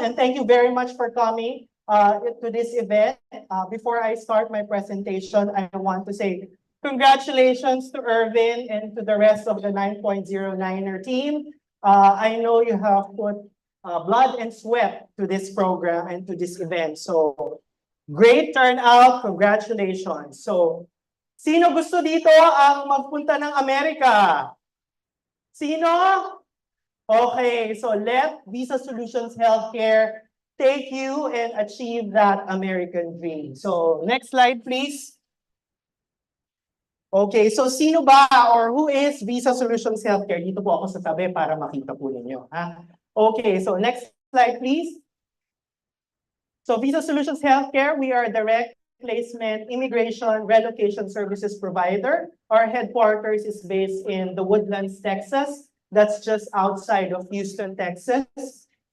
and thank you very much for coming to this event. Before I start my presentation, I want to say congratulations to Irvin and to the rest of the 9.09er team. I know you have put blood and sweat to this program and to this event. So great turnout, congratulations. So sino gusto dito ang magpunta ng Amerika? Sino? Okay, so let Visa Solutions Healthcare take you and achieve that American dream. So next slide, please. Okay, so sino ba or who is Visa Solutions Healthcare? Dito po ako sa tabi para makita po ninyo. Ha? Okay, so next slide, please. So Visa Solutions Healthcare, we are a direct placement immigration relocation services provider. Our headquarters is based in the Woodlands, Texas. That's just outside of Houston, Texas.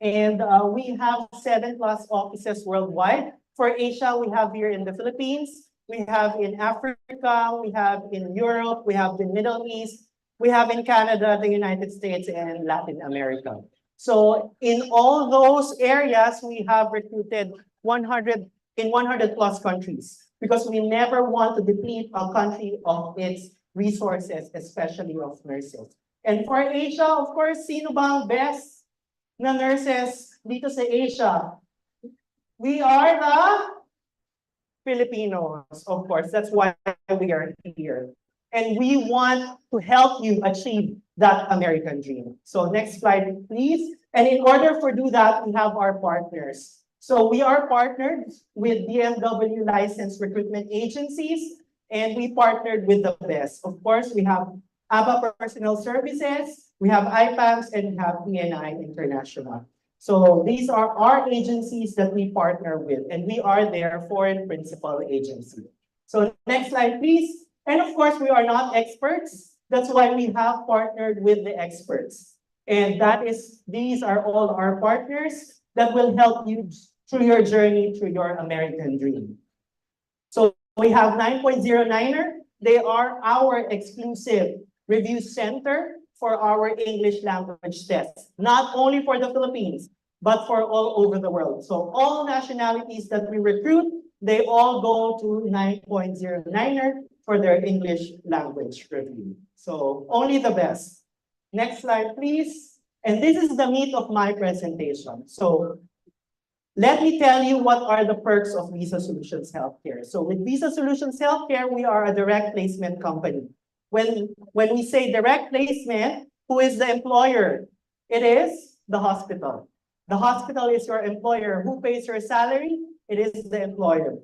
And we have 7+ offices worldwide. For Asia, we have here in the Philippines, we have in Africa, we have in Europe, we have the Middle East, we have in Canada, the United States, and Latin America. So in all those areas, we have recruited 100+ countries because we never want to deplete a country of its resources, especially of nurses. And for Asia, of course, sino ba ang best na nurses dito sa Asia? We are the Filipinos, of course. That's why we are here. And we want to help you achieve that American dream. So next slide, please. And in order for do that, we have our partners. So we are partnered with BMW licensed recruitment agencies, and we partnered with the best. Of course, we have ABA Personal Services, we have IPAMS, and we have PNI International. So these are our agencies that we partner with, and we are their foreign principal agency. So next slide, please. And of course, we are not experts. That's why we have partnered with the experts. And these are all our partners that will help you through your journey, through your American dream. So we have 9.09er. They are our exclusive review center for our English language tests, not only for the Philippines, but for all over the world. So all nationalities that we recruit, they all go to 9.09er for their English language review. So only the best. Next slide, please. And this is the meat of my presentation. So let me tell you what are the perks of Visa Solutions Healthcare. So with Visa Solutions Healthcare, we are a direct placement company. When we say direct placement, who is the employer? It is the hospital. The hospital is your employer. Who pays your salary? It is the employer.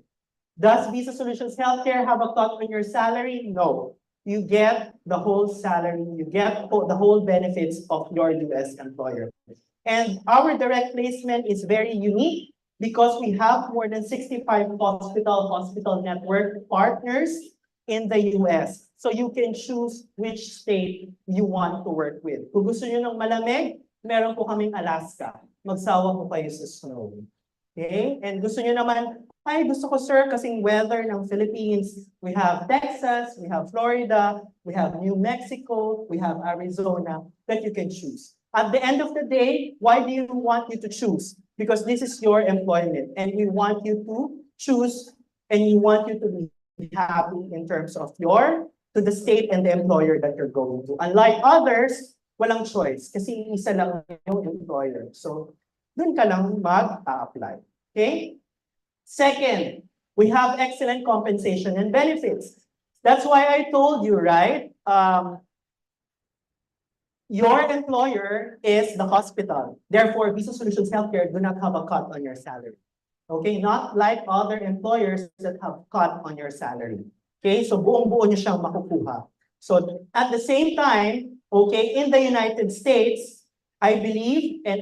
Does Visa Solutions Healthcare have a cut on your salary? No. You get the whole salary. You get the whole benefits of your US employer. And our direct placement is very unique because we have more than 65 hospital network partners in the US. So you can choose which state you want to work with. Kung gusto nyo ng malamig, meron po kaming Alaska. Magsawa po kayo sa snow. Okay? And gusto nyo naman, ay gusto ko sir kasing weather ng Philippines. We have Texas, we have Florida, we have New Mexico, we have Arizona that you can choose. At the end of the day, why do you want you to choose? Because this is your employment and we want you to choose and we want you to be happy in terms of to the state and the employer that you're going to. Unlike others, walang choice kasi isa lang yung employer. So, dun ka lang mag-apply. Okay? Second, we have excellent compensation and benefits. That's why I told you, right? Your employer is the hospital. Therefore, Visa Solutions Healthcare do not have a cut on your salary. Okay? Not like other employers that have cut on your salary. Okay, so buong-buo nyo siyang makukuha. So at the same time, okay, in the United States, I believe, and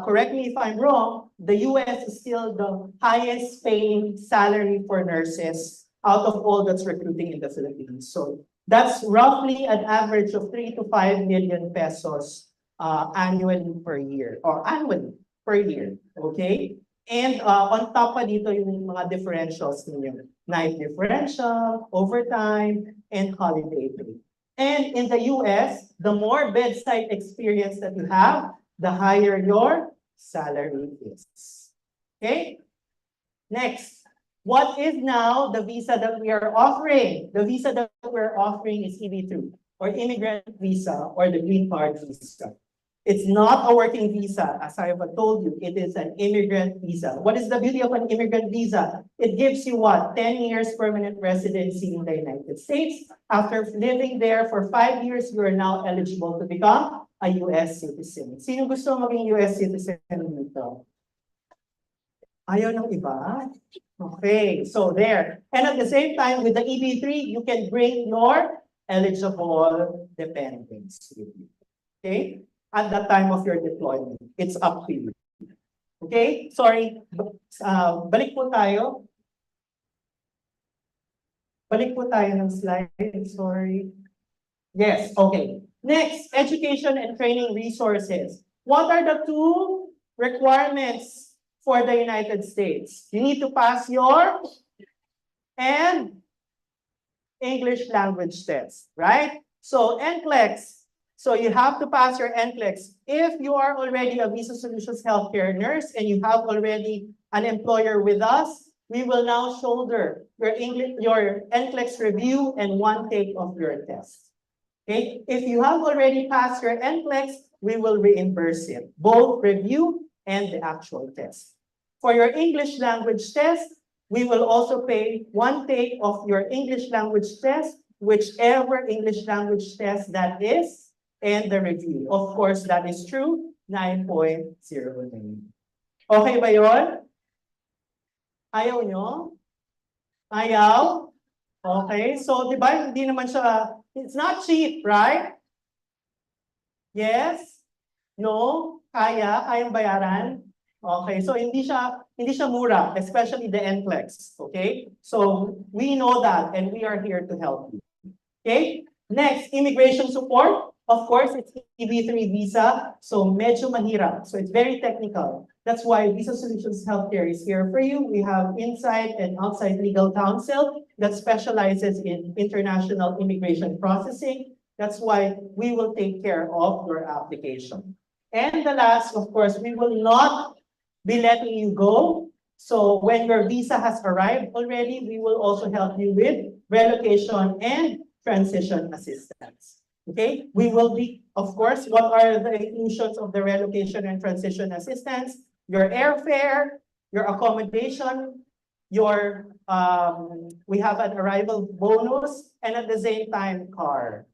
correct me if I'm wrong, the US is still the highest paying salary for nurses out of all that's recruiting in the Philippines. So that's roughly an average of 3 to 5 million pesos annually per year, okay? And on top pa dito yung mga differentials ninyo. Night differential, overtime, and holiday pay. And in the US, the more bedside experience that you have, the higher your salary is. Okay? Next, what is now the visa that we are offering? The visa that we're offering is EB2, or immigrant visa, or the green card visa. It's not a working visa, as I have told you. It is an immigrant visa. What is the beauty of an immigrant visa? It gives you what? 10 years permanent residency in the United States. After living there for 5 years, you are now eligible to become a US citizen. Sino gusto maging US citizen nito? Ayaw ng iba? Okay, so there. And at the same time, with the EB3, you can bring your eligible dependents with you. Okay? At the time of your deployment. It's up to you. Okay? Sorry. Balik po tayo. Balik po tayo ng slide. Sorry. Yes, okay. Next, education and training resources. What are the two requirements for the United States? You need to pass your and English language test, right? So NCLEX. So you have to pass your NCLEX. If you are already a Visa Solutions Healthcare nurse and you have already an employer with us, we will now shoulder your NCLEX review and one take of your test. Okay? If you have already passed your NCLEX, we will reimburse it, both review and the actual test. For your English language test, we will also pay one take of your English language test, whichever English language test that is, and the review. Of course, that is true, 9.09. Okay ba yun? Ayaw nyo? Ayaw? Okay, so di ba, hindi naman siya, it's not cheap, right? Yes? No? Kayang bayaran? Okay, so hindi siya mura, especially the NCLEX, okay? So we know that and we are here to help you. Okay? Next, immigration support. Of course, it's EB3 visa, so medyo mahirap. So it's very technical. That's why Visa Solutions Healthcare is here for you. We have inside and outside legal counsel that specializes in international immigration processing. That's why we will take care of your application. And the last, of course, we will not be letting you go. So when your visa has arrived already, we will also help you with relocation and transition assistance. Okay, we will be, of course, what are the inclusions of the relocation and transition assistance? Your airfare, your accommodation, your, we have an arrival bonus, and at the same time, car.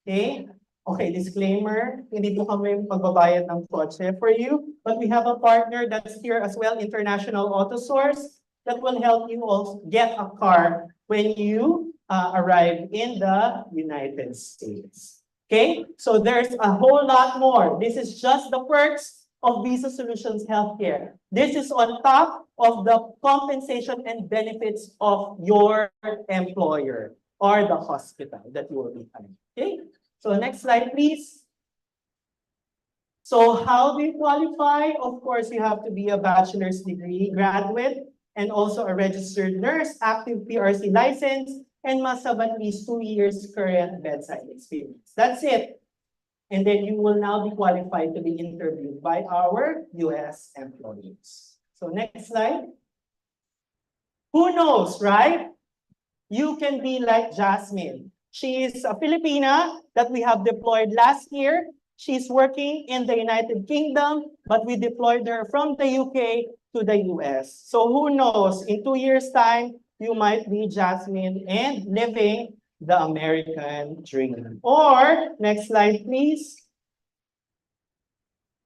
Okay? Okay, disclaimer, hindi po kami magbabayad ng kotse for you, but we have a partner that's here as well, International Auto Source, that will help you also get a car when you arrive in the United States. Okay, so there's a whole lot more. This is just the perks of Visa Solutions Healthcare. This is on top of the compensation and benefits of your employer or the hospital that you will be having. Okay, so next slide, please. So how do you qualify? Of course, you have to be a bachelor's degree graduate and also a registered nurse, active PRC license, and must have at least 2 years current bedside experience. That's it. And then you will now be qualified to be interviewed by our US employees. So next slide. Who knows, right? You can be like Jasmine. She is a Filipina that we have deployed last year. She's working in the United Kingdom, but we deployed her from the UK to the US. So who knows, in 2 years' time, you might be Jasmine and living the American dream. Or, next slide, please.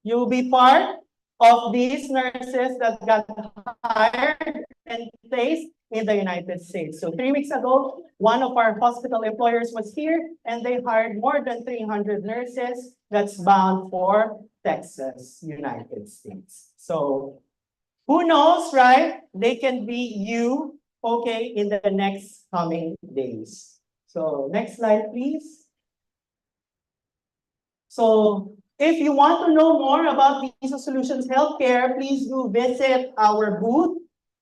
You'll be part of these nurses that got hired and placed in the United States. So 3 weeks ago, one of our hospital employers was here and they hired more than 300 nurses that's bound for Texas, United States. So who knows, right? They can be you, okay, in the next coming days. So next slide, please. So if you want to know more about Visa Solutions Healthcare, please do visit our booth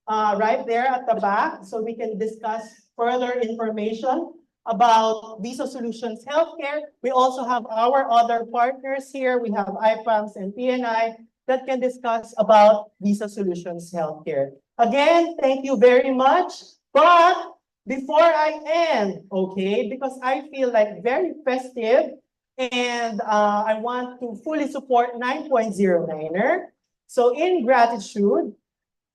right there at the back so we can discuss further information about Visa Solutions Healthcare. We also have our other partners here. We have IPAMS and PNI that can discuss about Visa Solutions Healthcare. Again, thank you very much. But before I end, okay, because I feel like very festive and I want to fully support 9.09er. So in gratitude,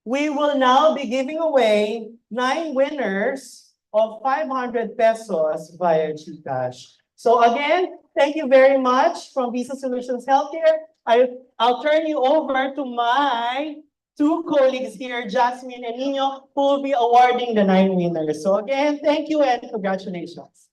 we will now be giving away 9 winners of 500 pesos via GCash. So again, thank you very much from Visa Solutions Healthcare. I'll turn you over to my two colleagues here, Jasmine and Nino, who will be awarding the 9 winners. So again, thank you and congratulations.